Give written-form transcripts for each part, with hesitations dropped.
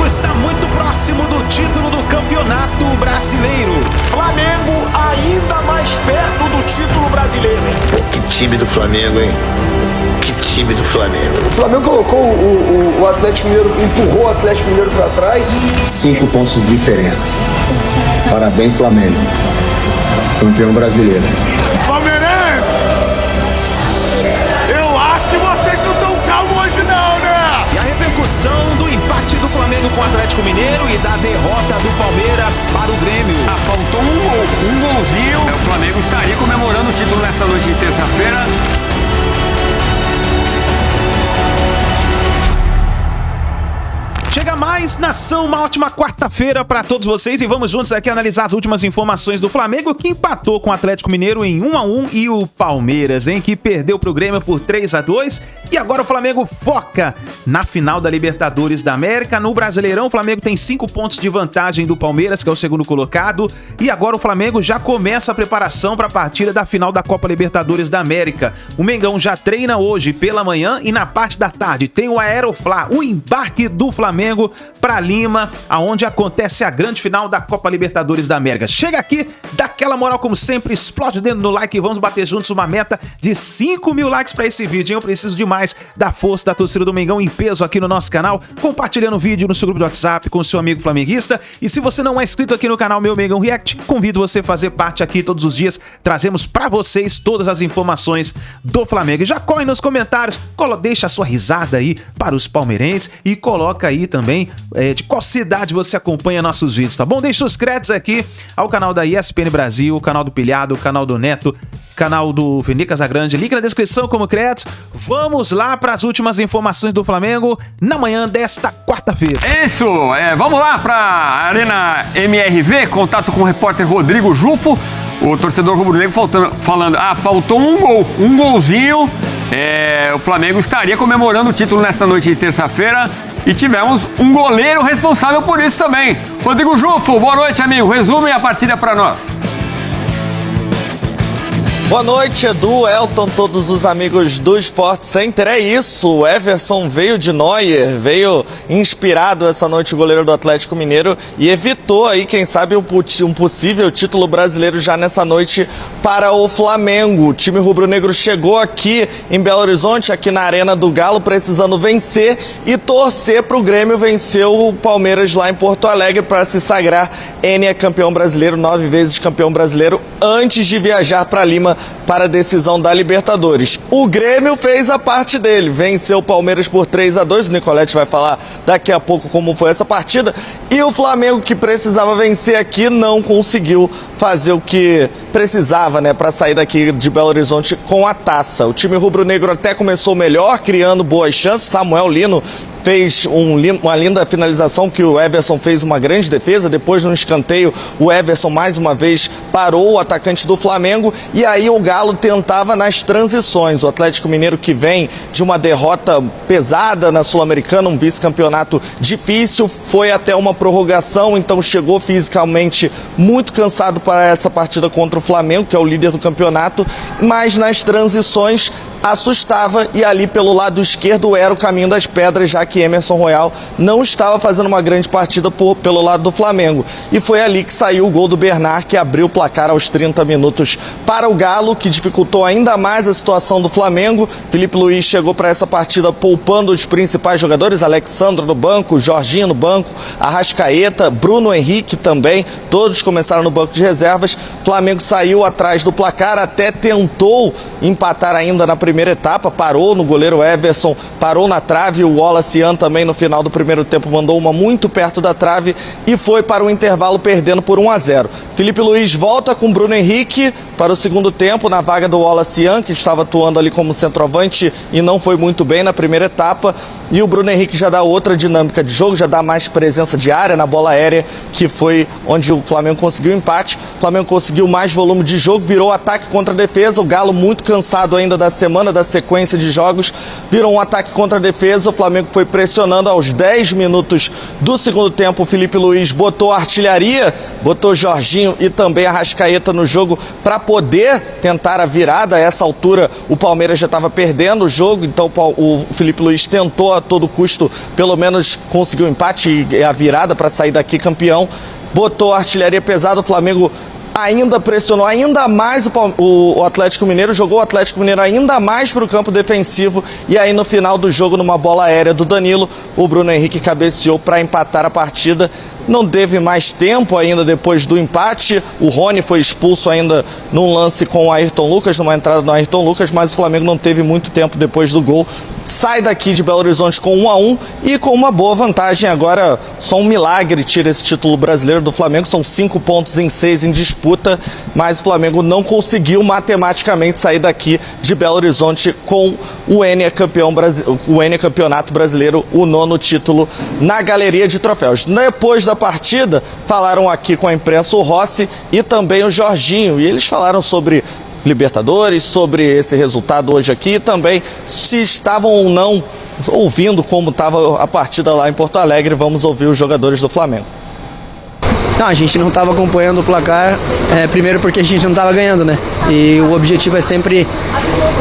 está muito próximo do título do Campeonato Brasileiro. Flamengo ainda mais perto do título brasileiro. Pô, que time do Flamengo, hein? Que time do Flamengo. O Flamengo colocou o Atlético Mineiro, empurrou o Atlético Mineiro para trás. 5 pontos de diferença. Parabéns, Flamengo. Campeão brasileiro. Palmeirense! Eu acho que vocês não estão calmos hoje não, né? E a repercussão do empate do Flamengo com o Atlético Mineiro e da derrota do Palmeiras para o Grêmio. Faltou um golzinho. O Flamengo estaria comemorando o título nesta noite de terça-feira. Chega mais, nação, uma ótima quarta-feira para todos vocês e vamos juntos aqui analisar as últimas informações do Flamengo, que empatou com o Atlético Mineiro em 1-1 e o Palmeiras, que perdeu pro Grêmio por 3-2. E agora o Flamengo foca na final da Libertadores da América. No Brasileirão, o Flamengo tem 5 pontos de vantagem do Palmeiras, que é o segundo colocado. E agora o Flamengo já começa a preparação para a partida da final da Copa Libertadores da América. O Mengão já treina hoje pela manhã e na parte da tarde tem o Aeroflá, o embarque do Flamengo para Lima, aonde acontece a grande final da Copa Libertadores da América. Chega aqui, dá aquela moral como sempre, explode o dedo no like e vamos bater juntos uma meta de 5 mil likes para esse vídeo, hein? Eu preciso demais da força da torcida do Mengão em peso aqui no nosso canal, compartilhando o vídeo no seu grupo do WhatsApp com o seu amigo flamenguista. E se você não é inscrito aqui no canal Meu Mengão React, convido você a fazer parte aqui todos os dias. Trazemos para vocês todas as informações do Flamengo. E já corre nos comentários, deixa a sua risada aí para os palmeirenses e coloca aí também de qual cidade você acompanha nossos vídeos, tá bom? Deixa os créditos aqui ao canal da ESPN Brasil, o canal do Pilhado, o canal do Neto, canal do Vini Casagrande, link na descrição como créditos. Vamos lá para as últimas informações do Flamengo na manhã desta quarta-feira. Isso, vamos lá para a Arena MRV, contato com o repórter Rodrigo Jufo, o torcedor rubro-negro falando, faltou um golzinho, o Flamengo estaria comemorando o título nesta noite de terça-feira. E tivemos um goleiro responsável por isso também. Rodrigo Jufo, boa noite, amigo. Resume a partida para nós. Boa noite, Edu, Elton, todos os amigos do Sport Center. É isso, o Everson veio de Neuer, veio inspirado essa noite o goleiro do Atlético Mineiro e evitou aí, quem sabe, um possível título brasileiro já nessa noite para o Flamengo. O time rubro-negro chegou aqui em Belo Horizonte, aqui na Arena do Galo, precisando vencer e torcer para o Grêmio vencer o Palmeiras lá em Porto Alegre para se sagrar campeão brasileiro, 9 vezes campeão brasileiro, antes de viajar para Lima para a decisão da Libertadores. O Grêmio fez a parte dele, venceu o Palmeiras por 3-2, o Nicolete vai falar daqui a pouco como foi essa partida, e o Flamengo, que precisava vencer aqui, não conseguiu fazer o que precisava, para sair daqui de Belo Horizonte com a taça. O time rubro-negro até começou melhor, criando boas chances. Samuel Lino fez uma linda finalização que o Everson fez uma grande defesa. Depois, no escanteio, o Everson mais uma vez parou o atacante do Flamengo e aí o Galo tentava nas transições. O Atlético Mineiro, que vem de uma derrota pesada na Sul-Americana, um vice-campeonato difícil, foi até uma prorrogação, então chegou fisicamente muito cansado para essa partida contra o Flamengo, que é o líder do campeonato, mas nas transições assustava e ali pelo lado esquerdo era o caminho das pedras, já que Emerson Royal não estava fazendo uma grande partida pelo lado do Flamengo. E foi ali que saiu o gol do Bernard, que abriu o placar aos 30 minutos para o Galo, que dificultou ainda mais a situação do Flamengo. Felipe Luiz chegou para essa partida poupando os principais jogadores, Alexandre no banco, Jorginho no banco, Arrascaeta, Bruno Henrique também, todos começaram no banco de reservas. Flamengo saiu atrás do placar, até tentou empatar ainda na primeira etapa, parou no goleiro Everson, parou na trave, o Wallace também no final do primeiro tempo mandou uma muito perto da trave e foi para o intervalo perdendo por 1-0. Felipe Luiz volta com Bruno Henrique para o segundo tempo na vaga do Wallace, que estava atuando ali como centroavante e não foi muito bem na primeira etapa, e o Bruno Henrique já dá outra dinâmica de jogo, já dá mais presença de área na bola aérea, que foi onde o Flamengo conseguiu o empate. O Flamengo conseguiu mais volume de jogo, virou ataque contra a defesa, o Galo muito cansado ainda da semana, da sequência de jogos, virou um ataque contra a defesa, o Flamengo foi pressionando aos 10 minutos do segundo tempo. O Felipe Luiz botou artilharia, botou Jorginho e também Arrascaeta no jogo para poder tentar a virada. A essa altura o Palmeiras já estava perdendo o jogo, então o Felipe Luiz tentou a todo custo, pelo menos conseguiu o empate e a virada para sair daqui campeão. Botou a artilharia pesada, o Flamengo ainda pressionou ainda mais o Atlético Mineiro, jogou o Atlético Mineiro ainda mais para o campo defensivo, e aí no final do jogo, numa bola aérea do Danilo, o Bruno Henrique cabeceou para empatar a partida. Não teve mais tempo ainda depois do empate, o Rony foi expulso ainda num lance com o Ayrton Lucas, numa entrada do Ayrton Lucas, mas o Flamengo não teve muito tempo depois do gol. Sai daqui de Belo Horizonte com 1-1 e com uma boa vantagem. Agora só um milagre tira esse título brasileiro do Flamengo. São 5 pontos em 6 em disputa, mas o Flamengo não conseguiu matematicamente sair daqui de Belo Horizonte com o N Campeonato Brasileiro, o 9º título na galeria de troféus. Depois da partida, falaram aqui com a imprensa o Rossi e também o Jorginho, e eles falaram sobre Libertadores, sobre esse resultado hoje aqui, e também se estavam ou não ouvindo como estava a partida lá em Porto Alegre. Vamos ouvir os jogadores do Flamengo. Não, a gente não estava acompanhando o placar, primeiro porque a gente não estava ganhando, né? E o objetivo é sempre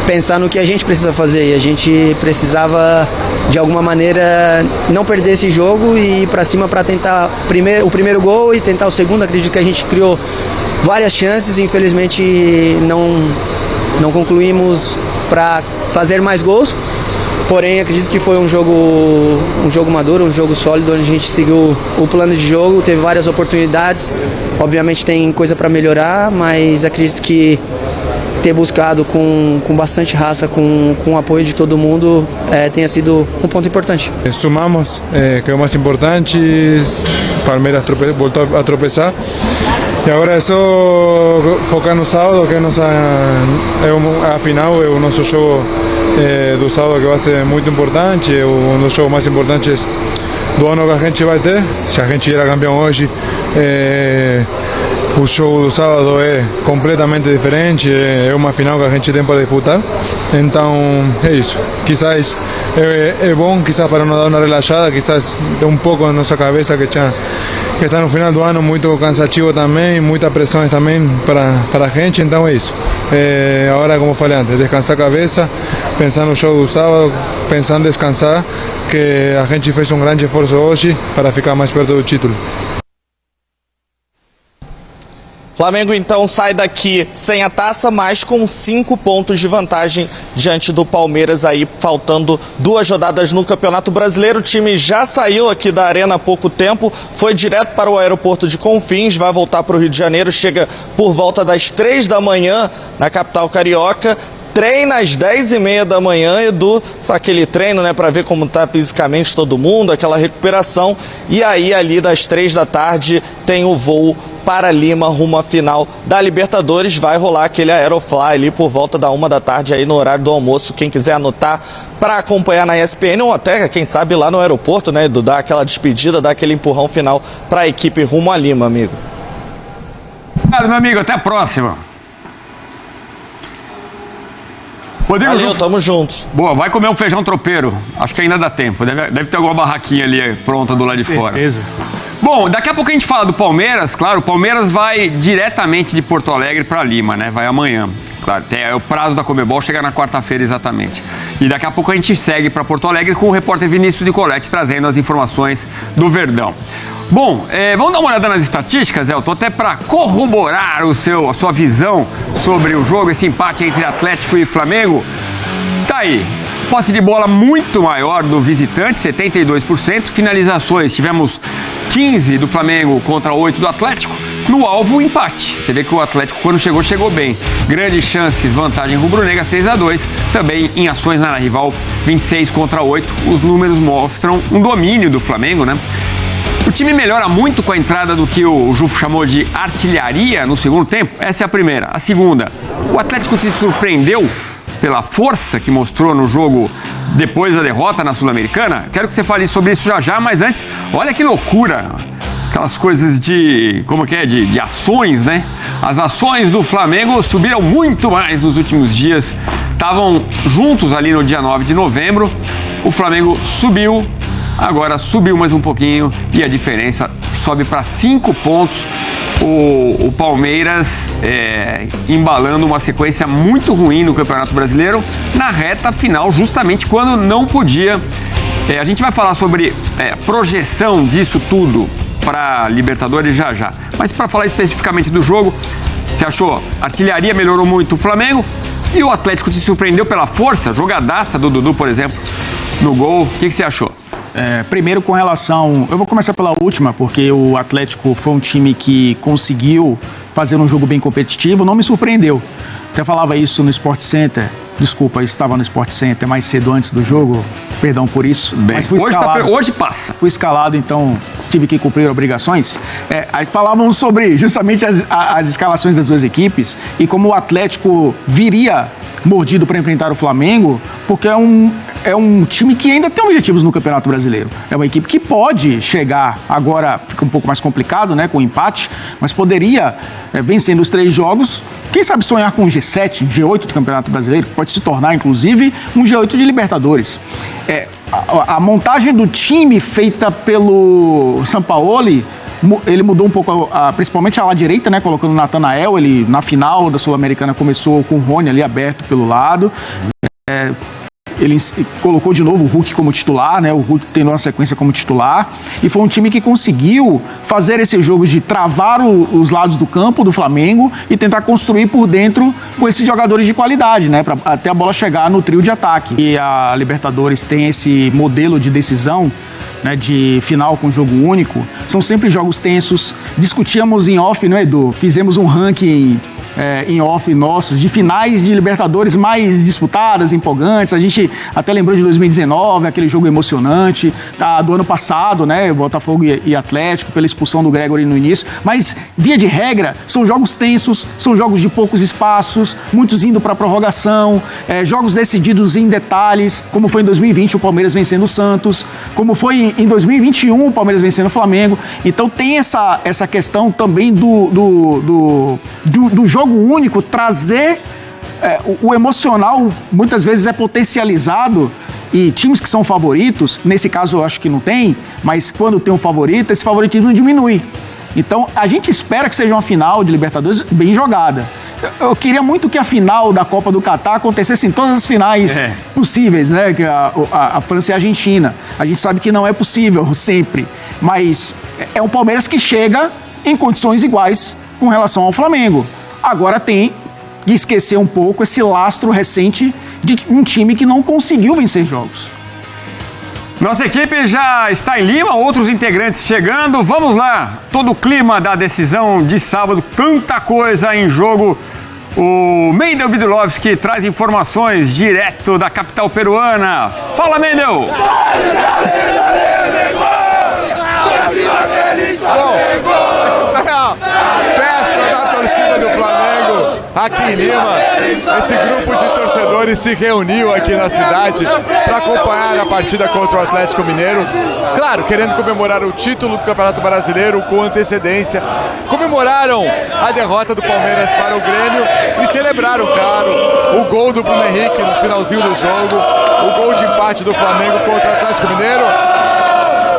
pensar no que a gente precisa fazer, e a gente precisava de alguma maneira não perder esse jogo e ir para cima para tentar o primeiro gol e tentar o segundo. Acredito que a gente criou várias chances, infelizmente não concluímos para fazer mais gols, porém acredito que foi um jogo maduro, um jogo sólido, onde a gente seguiu o plano de jogo, teve várias oportunidades. Obviamente tem coisa para melhorar, mas acredito que ter buscado com bastante raça, com o apoio de todo mundo, tenha sido um ponto importante. Sumamos, que é o mais importante. Palmeiras voltou a tropeçar. E agora é só focar no sábado, que é a final, é o nosso jogo do sábado, que vai ser muito importante, é um dos jogos mais importantes do ano que a gente vai ter. Se a gente era campeão hoje, o jogo do sábado é completamente diferente, é uma final que a gente tem para disputar. Então é isso. Quizás é bom, quizás para nos dar uma relaxada, quizás um pouco na nossa cabeça que está no final do ano muito cansativo também, muita pressão também para a gente, então é isso. Agora, como falei antes, descansar a cabeça, pensar no jogo do sábado, pensar em descansar, que a gente fez um grande esforço hoje para ficar mais perto do título. Flamengo então sai daqui sem a taça, mas com 5 pontos de vantagem diante do Palmeiras, aí faltando 2 rodadas no Campeonato Brasileiro. O time já saiu aqui da arena há pouco tempo, foi direto para o aeroporto de Confins, vai voltar para o Rio de Janeiro, chega por volta das 3 da manhã na capital carioca. Treina às 10h30 da manhã, Edu, só aquele treino, né, para ver como está fisicamente todo mundo, aquela recuperação, e aí ali das 3 da tarde tem o voo para Lima, rumo à final da Libertadores. Vai rolar aquele Aerofly ali por volta da 1 da tarde, aí no horário do almoço. Quem quiser anotar para acompanhar na ESPN, ou até, quem sabe, lá no aeroporto, né, Edu, dar aquela despedida, dar aquele empurrão final para a equipe rumo a Lima, amigo. Obrigado, meu amigo, até a próxima. Rodrigo, valeu, tamo juntos. Boa, vai comer um feijão tropeiro. Acho que ainda dá tempo. Deve ter alguma barraquinha ali pronta do lado de fora. Certeza. Bom, daqui a pouco a gente fala do Palmeiras. Claro, o Palmeiras vai diretamente de Porto Alegre para Lima, né? Vai amanhã. Claro, é o prazo da Conmebol, chega na quarta-feira exatamente. E daqui a pouco a gente segue para Porto Alegre com o repórter Vinícius Nicoletti trazendo as informações do Verdão. Bom, vamos dar uma olhada nas estatísticas, Elton, até para corroborar a sua visão sobre o jogo, esse empate entre Atlético e Flamengo. Tá aí, posse de bola muito maior do visitante, 72%, finalizações, tivemos 15 do Flamengo contra 8 do Atlético, no alvo empate. Você vê que o Atlético, quando chegou bem. Grandes chances, vantagem rubro-negra, 6-2, também em ações na rival, 26 contra 8, os números mostram um domínio do Flamengo, né? O time melhora muito com a entrada do que o Jufo chamou de artilharia no segundo tempo. Essa é a primeira. A segunda, o Atlético se surpreendeu pela força que mostrou no jogo depois da derrota na Sul-Americana. Quero que você fale sobre isso já, mas antes, olha que loucura. Aquelas coisas de ações, né? As ações do Flamengo subiram muito mais nos últimos dias. Estavam juntos ali no dia 9 de novembro. O Flamengo subiu agora subiu mais um pouquinho e a diferença sobe para 5 pontos. O Palmeiras embalando uma sequência muito ruim no Campeonato Brasileiro na reta final, justamente quando não podia. A gente vai falar sobre projeção disso tudo para Libertadores já. Mas para falar especificamente do jogo, você achou a artilharia melhorou muito o Flamengo e o Atlético te surpreendeu pela força, jogadaça do Dudu, por exemplo, no gol. O que você achou? Primeiro, com relação... Eu vou começar pela última, porque o Atlético foi um time que conseguiu fazer um jogo bem competitivo, não me surpreendeu. Até falava isso no Sport Center. Desculpa, eu estava no Sport Center mais cedo antes do jogo. Perdão por isso. Bem, mas fui escalado, hoje passa. Fui escalado, então tive que cumprir obrigações. Aí falavam sobre justamente as escalações das duas equipes e como o Atlético viria mordido para enfrentar o Flamengo, porque é um time que ainda tem objetivos no Campeonato Brasileiro. É uma equipe que pode chegar, agora fica um pouco mais complicado, né, com o empate, mas poderia, vencendo os 3 jogos, quem sabe sonhar com um G7, G8 do Campeonato Brasileiro, pode se tornar, inclusive, um G8 de Libertadores. A montagem do time feita pelo Sampaoli, ele mudou um pouco, principalmente a ala direita, né, colocando o Natanael. Ele, na final da Sul-Americana, começou com o Rony ali aberto pelo lado. Ele colocou de novo o Hulk como titular, né? O Hulk tendo uma sequência como titular. E foi um time que conseguiu fazer esse jogo de travar os lados do campo do Flamengo e tentar construir por dentro com esses jogadores de qualidade, né? Pra até a bola chegar no trio de ataque. E a Libertadores tem esse modelo de decisão, né, de final com jogo único. São sempre jogos tensos. Discutíamos em off, né, Edu? Fizemos um ranking em off nossos, de finais de Libertadores mais disputadas, empolgantes. A gente até lembrou de 2019, aquele jogo emocionante, do ano passado, né, Botafogo e Atlético, pela expulsão do Gregory no início. Mas, via de regra, são jogos tensos, são jogos de poucos espaços, muitos indo para a prorrogação, jogos decididos em detalhes, como foi em 2020 o Palmeiras vencendo o Santos, como foi em 2021 o Palmeiras vencendo o Flamengo. Então tem essa questão também do jogo único, trazer o emocional, muitas vezes é potencializado, e times que são favoritos, nesse caso eu acho que não tem, mas quando tem um favorito, esse favoritismo diminui. Então a gente espera que seja uma final de Libertadores bem jogada. Eu queria muito que a final da Copa do Catar acontecesse em todas as finais possíveis, né? Que a França e a Argentina. A gente sabe que não é possível sempre, mas é um Palmeiras que chega em condições iguais com relação ao Flamengo. Agora tem que esquecer um pouco esse lastro recente de um time que não conseguiu vencer jogos. Nossa equipe já está em Lima, outros integrantes chegando. Vamos lá, todo o clima da decisão de sábado, tanta coisa em jogo. O Mendel Bidlovski traz informações direto da capital peruana. Fala, Mendel! Festa da torcida do Flamengo aqui em Lima. Esse grupo de torcedores se reuniu aqui na cidade para acompanhar a partida contra o Atlético Mineiro. Claro, querendo comemorar o título do Campeonato Brasileiro com antecedência. Comemoraram a derrota do Palmeiras para o Grêmio e celebraram, claro, o gol do Bruno Henrique no finalzinho do jogo, o gol de empate do Flamengo contra o Atlético Mineiro.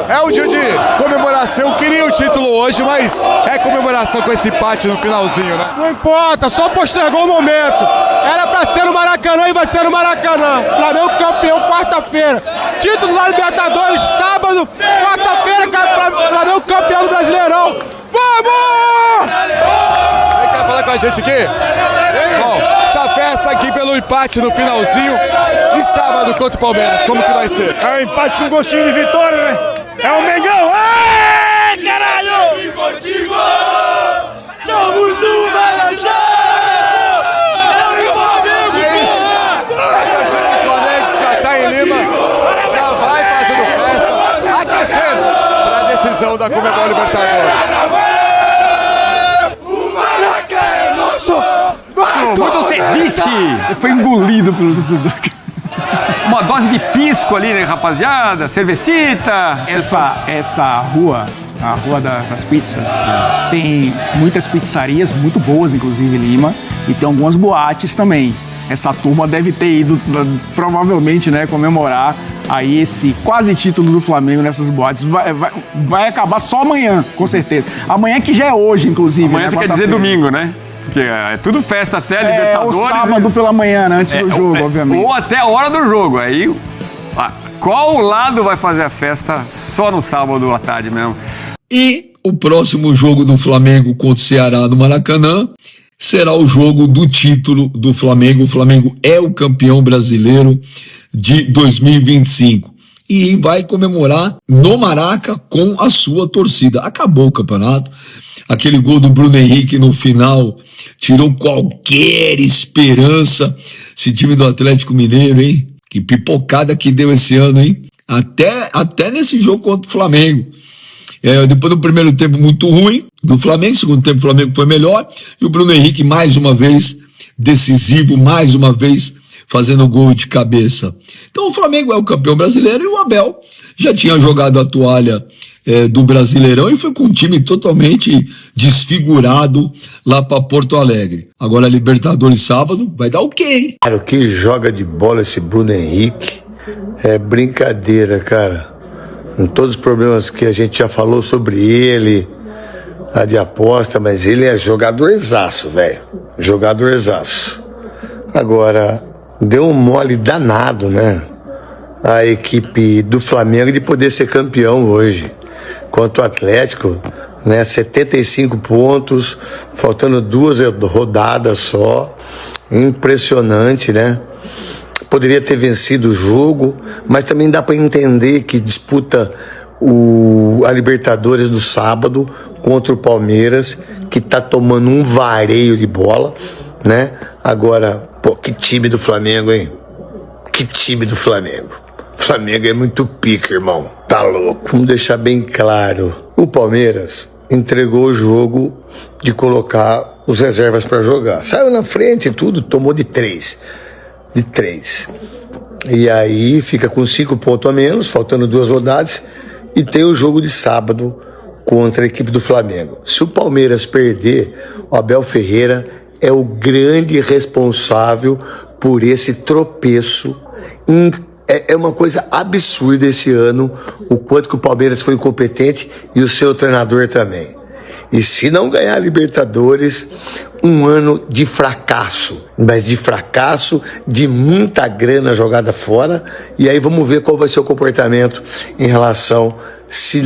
É um dia de comemoração, queria o título hoje, mas é comemoração com esse empate no finalzinho, né? Não importa, só postergou o momento. Era pra ser no Maracanã e vai ser no Maracanã. Flamengo campeão quarta-feira. Título da Libertadores sábado, quarta-feira, Flamengo campeão do Brasileirão. Vamos! Vem cá falar com a gente aqui. Bom, essa festa aqui pelo empate no finalzinho e sábado contra o Palmeiras, como que vai ser? É um empate com gostinho de vitória, né? É o Mengão! Aê, caralho! E contigo! Somos uma nação! A torcida do Flamengo já está em Lima, já vai fazendo festa, aquecendo para a decisão da Conmebol Libertadores. O Maraca é nosso! Muito ceviche! Foi engolido pelo torcedor. Uma dose de pisco ali, né, rapaziada? Cervecita. Essa rua, a Rua das Pizzas, tem muitas pizzarias muito boas, inclusive em Lima, e tem algumas boates também. Essa turma deve ter ido, provavelmente, né, comemorar aí esse quase título do Flamengo nessas boates vai acabar só amanhã, com certeza. Amanhã que já é hoje, inclusive. Amanhã você quer dizer domingo, né? Porque é tudo festa até Libertadores. Ou sábado pela manhã, né, antes do jogo, obviamente. Ou até a hora do jogo. Aí, qual lado vai fazer a festa só no sábado à tarde mesmo? E o próximo jogo do Flamengo contra o Ceará no Maracanã será o jogo do título do Flamengo. O Flamengo é o campeão brasileiro de 2025. E vai comemorar no Maraca com a sua torcida. Acabou o campeonato. Aquele gol do Bruno Henrique no final tirou qualquer esperança. Esse time do Atlético Mineiro, hein? Que pipocada que deu esse ano, hein? Até nesse jogo contra o Flamengo. Depois do primeiro tempo muito ruim do Flamengo, segundo tempo o Flamengo foi melhor, e o Bruno Henrique mais uma vez decisivo, mais uma vez fazendo gol de cabeça. Então o Flamengo é o campeão brasileiro e o Abel já tinha jogado a toalha do Brasileirão e foi com um time totalmente desfigurado lá para Porto Alegre. Agora a Libertadores sábado vai dar o quê, hein? Cara, o que joga de bola esse Bruno Henrique é brincadeira, cara. Com todos os problemas que a gente já falou sobre ele, a de aposta, mas ele é jogadorzaço, velho. Jogadorzaço. Agora, deu um mole danado, né? A equipe do Flamengo de poder ser campeão hoje. Quanto o Atlético, né? 75 pontos, faltando 2 rodadas só. Impressionante, né? Poderia ter vencido o jogo, mas também dá para entender que disputa a Libertadores do sábado contra o Palmeiras, que tá tomando um vareio de bola, né? Agora, que time do Flamengo, hein? Que time do Flamengo. O Flamengo é muito pica, irmão. Tá louco. Vamos deixar bem claro. O Palmeiras entregou o jogo de colocar os reservas para jogar. Saiu na frente e tudo, tomou de 3. E aí fica com 5 pontos a menos, faltando 2 rodadas, e tem o jogo de sábado contra a equipe do Flamengo. Se o Palmeiras perder, o Abel Ferreira é o grande responsável por esse tropeço. É uma coisa absurda esse ano, o quanto que o Palmeiras foi incompetente e o seu treinador também. E se não ganhar a Libertadores, um ano de fracasso, mas de fracasso, de muita grana jogada fora, e aí vamos ver qual vai ser o comportamento em relação se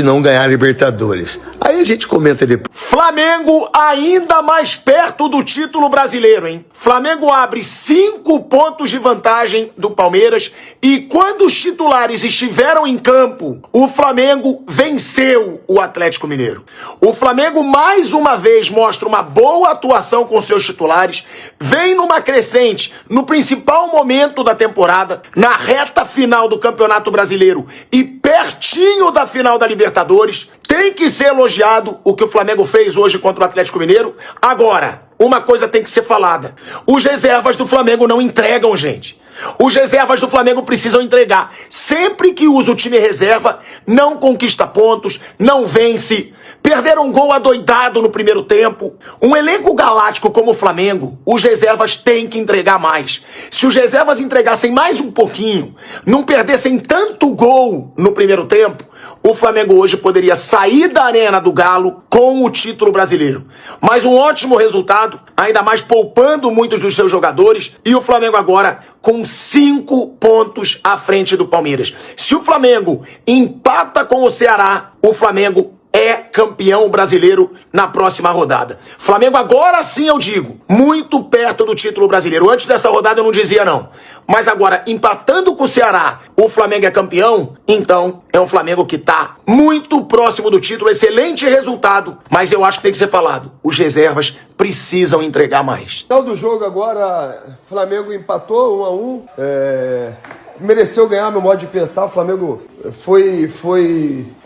não ganhar a Libertadores. Aí a gente comenta depois. Flamengo ainda mais perto do título brasileiro, hein? Flamengo abre 5 pontos de vantagem do Palmeiras e quando os titulares estiveram em campo, o Flamengo venceu o Atlético Mineiro. O Flamengo mais uma vez mostra uma boa atuação com seus titulares, vem numa crescente no principal momento da temporada, na reta final do Campeonato Brasileiro e pertinho da final da Libertadores. Tem que ser elogiado o que o Flamengo fez hoje contra o Atlético Mineiro. Agora, uma coisa tem que ser falada. Os reservas do Flamengo não entregam, gente. Os reservas do Flamengo precisam entregar. Sempre que usa o time reserva, não conquista pontos, não vence. Perderam um gol adoidado no primeiro tempo. Um elenco galáctico como o Flamengo, os reservas têm que entregar mais. Se os reservas entregassem mais um pouquinho, não perdessem tanto gol no primeiro tempo, o Flamengo hoje poderia sair da Arena do Galo com o título brasileiro. Mas um ótimo resultado, ainda mais poupando muitos dos seus jogadores, e o Flamengo agora com 5 pontos à frente do Palmeiras. Se o Flamengo empata com o Ceará, o Flamengo é campeão brasileiro na próxima rodada. Flamengo agora sim, eu digo, muito perto do título brasileiro. Antes dessa rodada eu não dizia não. Mas agora, empatando com o Ceará, o Flamengo é campeão, então é um Flamengo que tá muito próximo do título. Excelente resultado, mas eu acho que tem que ser falado. Os reservas precisam entregar mais. Final do jogo agora, Flamengo empatou 1-1. Mereceu ganhar, meu modo de pensar. O Flamengo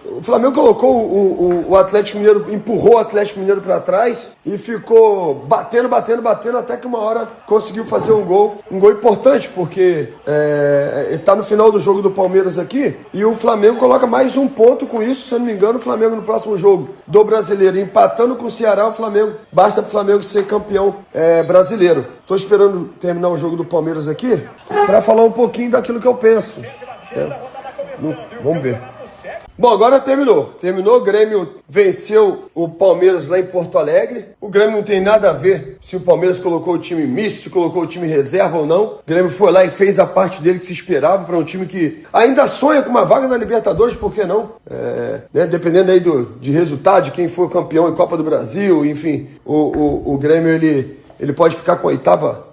o Flamengo colocou o Atlético Mineiro, empurrou o Atlético Mineiro para trás e ficou batendo até que uma hora conseguiu fazer um gol importante, porque tá no final do jogo do Palmeiras aqui e o Flamengo coloca mais um ponto com isso, se eu não me engano, o Flamengo no próximo jogo do Brasileiro, empatando com o Ceará, basta pro Flamengo ser campeão brasileiro. Tô esperando terminar o jogo do Palmeiras aqui para falar um pouquinho daquilo que eu penso. Vamos ver. Bom, agora terminou. O Grêmio venceu o Palmeiras lá em Porto Alegre. O Grêmio não tem nada a ver se o Palmeiras colocou o time misto, se colocou o time reserva ou não. O Grêmio foi lá e fez a parte dele que se esperava para um time que ainda sonha com uma vaga na Libertadores, por que não? Dependendo aí de resultado, de quem for campeão em Copa do Brasil, enfim, o Grêmio ele pode ficar com a oitava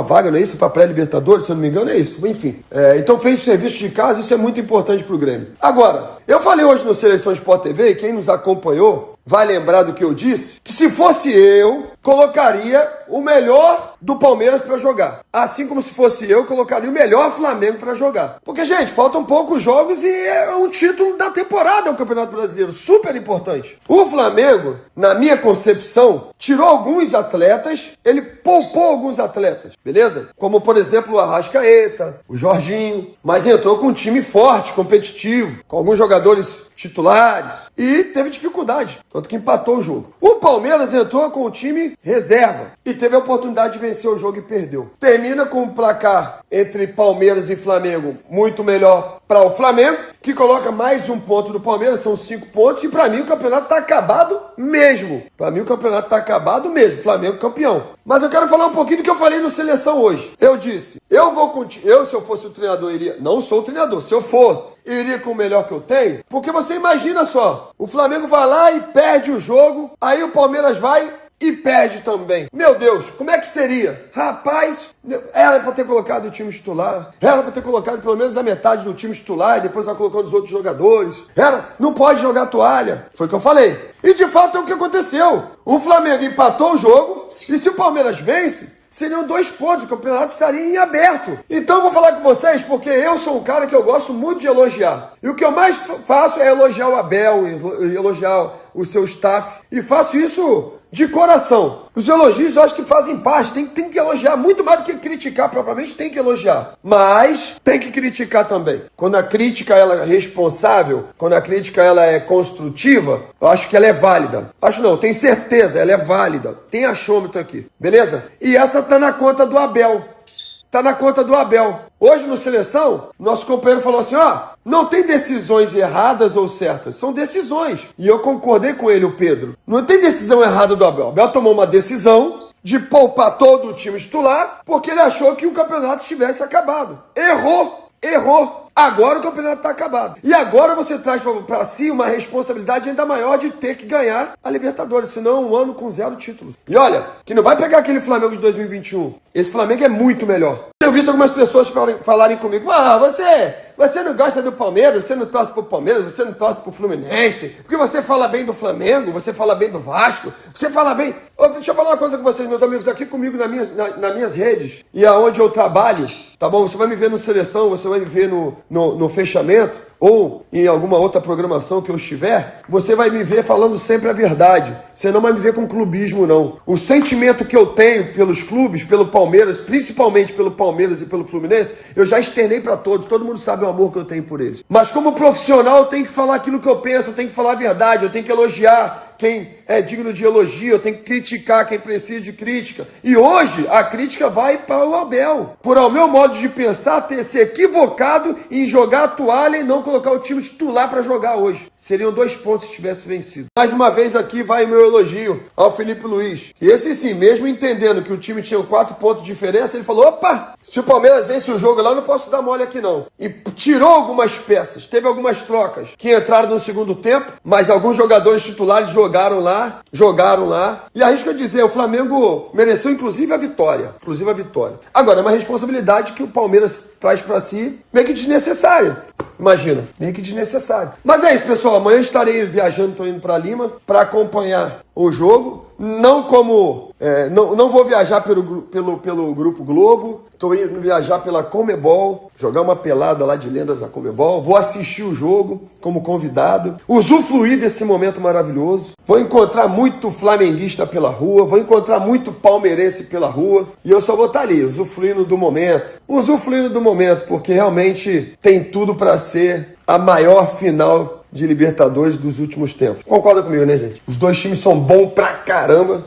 vaga, não é isso? Para pré-Libertadores, se eu não me engano, é isso. Enfim, então fez o serviço de casa, isso é muito importante para o Grêmio. Agora, eu falei hoje no Seleção Sport TV, e quem nos acompanhou vai lembrar do que eu disse, que se fosse eu, colocaria o melhor do Palmeiras para jogar. Assim como se fosse eu, colocaria o melhor Flamengo para jogar. Porque, gente, faltam poucos jogos e é um título da temporada o Campeonato Brasileiro, super importante. O Flamengo, na minha concepção, tirou alguns atletas, ele poupou alguns atletas, beleza? Como, por exemplo, o Arrascaeta, o Jorginho, mas entrou com um time forte, competitivo, com alguns jogadores titulares e teve dificuldade, tanto que empatou o jogo. O Palmeiras entrou com o time reserva e teve a oportunidade de vencer o jogo e perdeu. Termina com um placar entre Palmeiras e Flamengo muito melhor para o Flamengo, que coloca mais um ponto do Palmeiras, são 5 pontos, e para mim o campeonato tá acabado mesmo. Flamengo campeão. Mas eu quero falar um pouquinho do que eu falei no Seleção hoje. Eu disse, se eu fosse o treinador, iria, não sou o treinador, se eu fosse, iria com o melhor que eu tenho, porque você imagina só, o Flamengo vai lá e perde o jogo, aí o Palmeiras vai e perde também. Meu Deus, como é que seria? Rapaz, era pra ter colocado o time titular, era pra ter colocado pelo menos a metade do time titular e depois vai colocando os outros jogadores. Não pode jogar toalha. Foi o que eu falei. E de fato é o que aconteceu. O Flamengo empatou o jogo e se o Palmeiras vence, seriam 2 pontos, o campeonato estaria em aberto. Então eu vou falar com vocês, porque eu sou um cara que eu gosto muito de elogiar. E o que eu mais faço é elogiar o Abel, elogiar o seu staff. E faço isso de coração. Os elogios eu acho que fazem parte, tem que elogiar muito mais do que criticar propriamente, tem que elogiar. Mas tem que criticar também. Quando a crítica ela é responsável, quando a crítica ela é construtiva, eu acho que ela é válida. Acho não, tenho certeza, ela é válida. Tem achômetro aqui, beleza? E essa tá na conta do Abel. Hoje no Seleção, nosso companheiro falou assim, não tem decisões erradas ou certas, são decisões. E eu concordei com ele, o Pedro. Não tem decisão errada do Abel. O Abel tomou uma decisão de poupar todo o time titular porque ele achou que o campeonato tivesse acabado. Errou. Agora o campeonato está acabado. E agora você traz para si uma responsabilidade ainda maior de ter que ganhar a Libertadores, senão é um ano com 0 títulos. E olha, que não vai pegar aquele Flamengo de 2021. Esse Flamengo é muito melhor. Eu vi algumas pessoas falarem comigo, você não gosta do Palmeiras, você não torce pro Palmeiras, você não torce pro Fluminense, porque você fala bem do Flamengo, você fala bem do Vasco, você fala bem... Deixa eu falar uma coisa com vocês, meus amigos, aqui comigo nas minhas redes e aonde eu trabalho, tá bom? Você vai me ver no Seleção, você vai me ver no fechamento ou em alguma outra programação que eu estiver, você vai me ver falando sempre a verdade. Você não vai me ver com clubismo, não. O sentimento que eu tenho pelos clubes, pelo Palmeiras, principalmente pelo Palmeiras e pelo Fluminense, eu já externei para todos. Todo mundo sabe o amor que eu tenho por eles. Mas como profissional, eu tenho que falar aquilo que eu penso, eu tenho que falar a verdade, eu tenho que elogiar quem é digno de elogio, eu tenho que criticar quem precisa de crítica. E hoje, a crítica vai para o Abel. Por ao meu modo de pensar, ter se equivocado em jogar a toalha e não colocar o time titular para jogar hoje. Seriam 2 pontos se tivesse vencido. Mais uma vez aqui vai meu elogio ao Felipe Luiz. E esse sim, mesmo entendendo que o time tinha 4 pontos de diferença, ele falou, opa, se o Palmeiras vence o jogo lá, eu não posso dar mole aqui não. E tirou algumas peças, teve algumas trocas que entraram no segundo tempo, mas alguns jogadores titulares jogaram lá. E arrisco a dizer, o Flamengo mereceu inclusive a vitória. Agora, é uma responsabilidade que o Palmeiras traz para si, meio que desnecessária. Imagina, meio que desnecessário. Mas é isso, pessoal. Amanhã estarei viajando, estou indo para Lima para acompanhar o jogo. Não vou viajar pelo Grupo Globo. Estou indo viajar pela Conmebol, jogar uma pelada lá de lendas da Conmebol. Vou assistir o jogo como convidado, usufruir desse momento maravilhoso. Vou encontrar muito flamenguista pela rua, vou encontrar muito palmeirense pela rua. E eu só vou estar ali, usufruindo do momento, porque realmente tem tudo para ser a maior final de Libertadores dos últimos tempos. Concorda comigo, né, gente? Os dois times são bons pra caramba,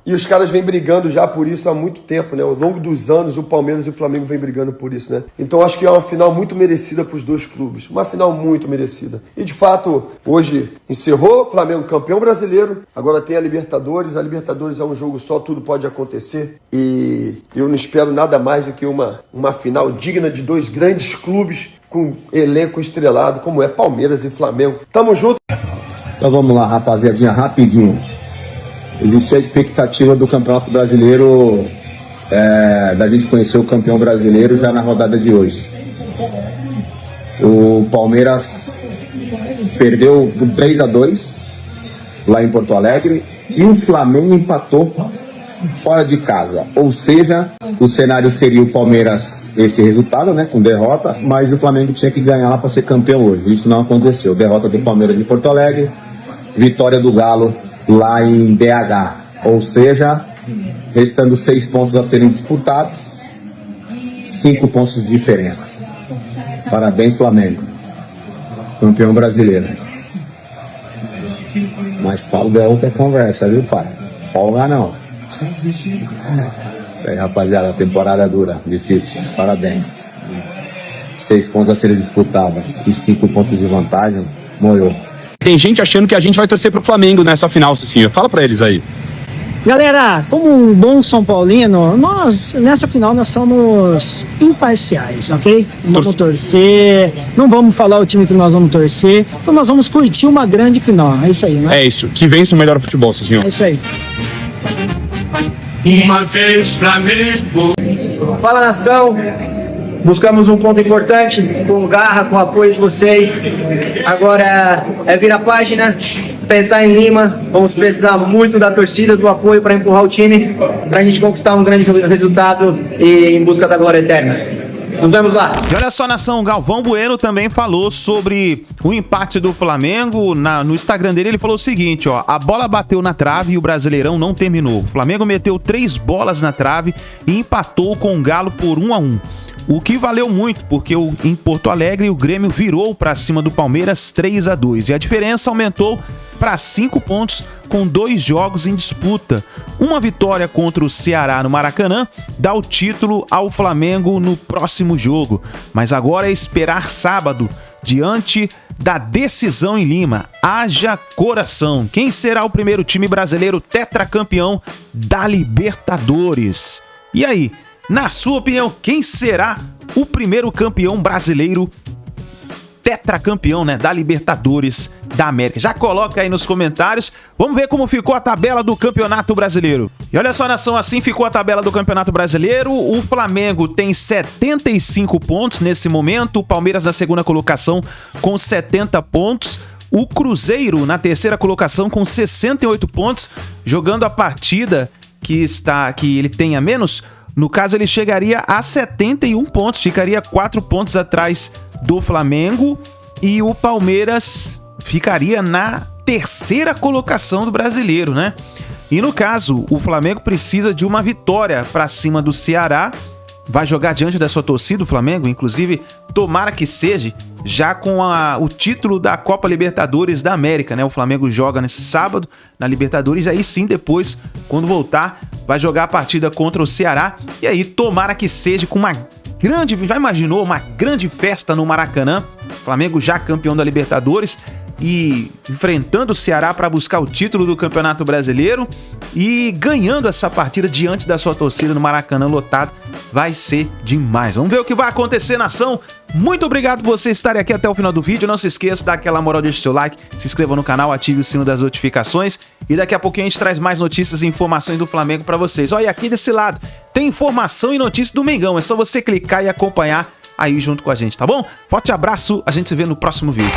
e os caras vêm brigando já por isso há muito tempo, né? Ao longo dos anos, o Palmeiras e o Flamengo vêm brigando por isso, né? Então acho que é uma final muito merecida pros dois clubes, uma final muito merecida. E de fato, hoje encerrou, Flamengo campeão brasileiro, agora tem a Libertadores é um jogo só, tudo pode acontecer, e eu não espero nada mais do que uma final digna de dois grandes clubes com elenco estrelado, como é Palmeiras e Flamengo. Tamo junto! Então vamos lá, rapaziadinha, rapidinho. Existe a expectativa do Campeonato Brasileiro, da gente conhecer o campeão brasileiro já na rodada de hoje. O Palmeiras perdeu por 3-2 lá em Porto Alegre e o Flamengo empatou fora de casa. Ou seja, o cenário seria o Palmeiras, esse resultado, né, com derrota, mas o Flamengo tinha que ganhar lá para ser campeão hoje. Isso não aconteceu. Derrota do Palmeiras em Porto Alegre, vitória do Galo lá em BH. Ou seja, restando 6 pontos a serem disputados, 5 pontos de diferença. Parabéns, Flamengo. Campeão brasileiro. Mas salve é outra conversa, viu, pai? Folga não. Isso aí, rapaziada, temporada dura, difícil, parabéns. 6 pontos a serem disputados e 5 pontos de vantagem, morreu. Tem gente achando que a gente vai torcer pro Flamengo nessa final, Cicinho. Fala pra eles aí. Galera, como um bom São Paulino, nós, nessa final, nós somos imparciais, ok? Não vamos torcer, não vamos falar o time que nós vamos torcer, então nós vamos curtir uma grande final, é isso aí, né? É isso, que vença o melhor futebol, Cicinho. É isso aí. Uma vez Flamengo. Fala, nação! Buscamos um ponto importante, com garra, com o apoio de vocês. Agora é virar a página, pensar em Lima. Vamos precisar muito da torcida, do apoio para empurrar o time, para a gente conquistar um grande resultado e em busca da glória eterna. Nos vemos lá. E olha só, nação, Galvão Bueno também falou sobre o empate do Flamengo. No Instagram dele ele falou o seguinte, ó: a bola bateu na trave e o Brasileirão não terminou. O Flamengo meteu 3 bolas na trave e empatou com o Galo por 1-1. O que valeu muito, porque em Porto Alegre o Grêmio virou para cima do Palmeiras 3-2 e a diferença aumentou para 5 pontos com 2 jogos em disputa. Uma vitória contra o Ceará no Maracanã dá o título ao Flamengo no próximo jogo, mas agora é esperar sábado, diante da decisão em Lima. Haja coração! Quem será o primeiro time brasileiro tetracampeão da Libertadores? E aí? Na sua opinião, quem será o primeiro campeão brasileiro tetracampeão, né, da Libertadores da América? Já coloca aí nos comentários. Vamos ver como ficou a tabela do Campeonato Brasileiro. E olha só, nação, assim ficou a tabela do Campeonato Brasileiro. O Flamengo tem 75 pontos nesse momento. O Palmeiras na segunda colocação com 70 pontos. O Cruzeiro na terceira colocação com 68 pontos. Jogando a partida que ele tem a menos, no caso, ele chegaria a 71 pontos, ficaria 4 pontos atrás do Flamengo e o Palmeiras ficaria na terceira colocação do Brasileiro, né? E no caso, o Flamengo precisa de uma vitória para cima do Ceará, vai jogar diante da sua torcida, o Flamengo, inclusive, tomara que seja, já com o título da Copa Libertadores da América, né? O Flamengo joga nesse sábado na Libertadores, aí sim, depois, quando voltar, vai jogar a partida contra o Ceará, e aí tomara que seja com uma grande, já imaginou, uma grande festa no Maracanã, Flamengo já campeão da Libertadores, e enfrentando o Ceará para buscar o título do Campeonato Brasileiro e ganhando essa partida diante da sua torcida no Maracanã lotado. Vai ser demais. Vamos ver o que vai acontecer, nação. Muito obrigado por você estarem aqui até o final do vídeo. Não se esqueça, dá aquela moral, deixa o seu like, se inscreva no canal, ative o sino das notificações e daqui a pouquinho a gente traz mais notícias e informações do Flamengo para vocês. Olha, aqui desse lado tem informação e notícias do Mengão. É só você clicar e acompanhar aí junto com a gente, tá bom? Forte abraço, a gente se vê no próximo vídeo.